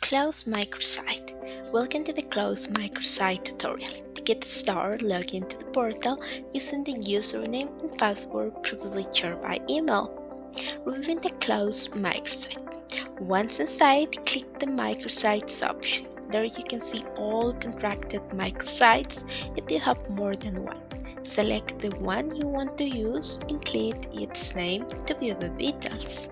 Close Microsite. Welcome to the Close Microsite tutorial. To get started, log into the portal using the username and password previously shared by email. Reviewing the Close Microsite. Once inside, click the Microsites option. There you can see all contracted microsites if you have more than one. Select the one you want to use and click its name to view the details.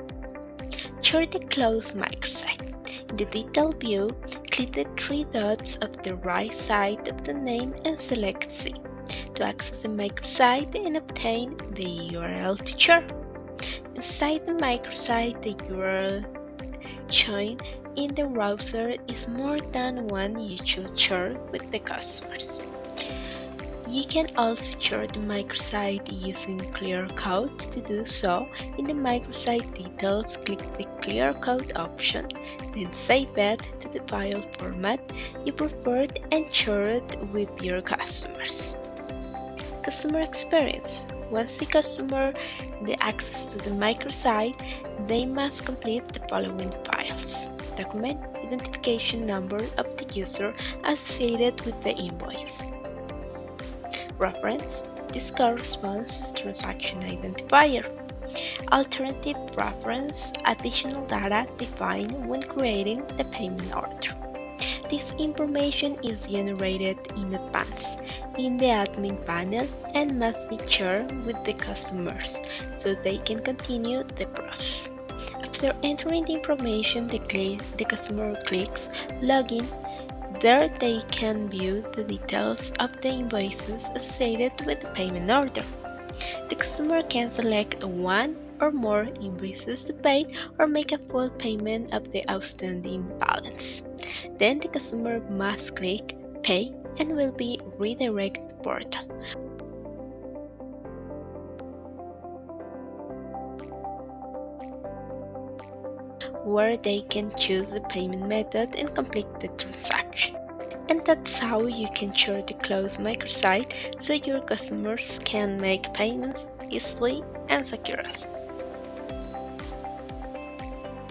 Share the Close Microsite. In the detail view, click the three dots of the right side of the name and select C to access the microsite and obtain the URL to share. Inside the microsite, the URL shown in the browser is more than one you should share with the customers. You can also share the microsite using clear code. To do so, in the microsite details, click the clear code option, then save it to the file format you preferred and share it with your customers. Customer experience. Once the customer has access to the microsite, they must complete the following files: document, identification number of the user associated with the invoice. Reference. This corresponds to transaction identifier. Alternative reference. Additional data defined when creating the payment order. This information is generated in advance in the admin panel and must be shared with the customers so they can continue the process. After entering the information, the customer clicks Login. There they can view the details of the invoices associated with the payment order. The customer can select one or more invoices to pay or make a full payment of the outstanding balance. Then the customer must click Pay and will be redirected to the portal, where they can choose the payment method and complete the transaction. And that's how you can share the Close Microsite so your customers can make payments easily and securely.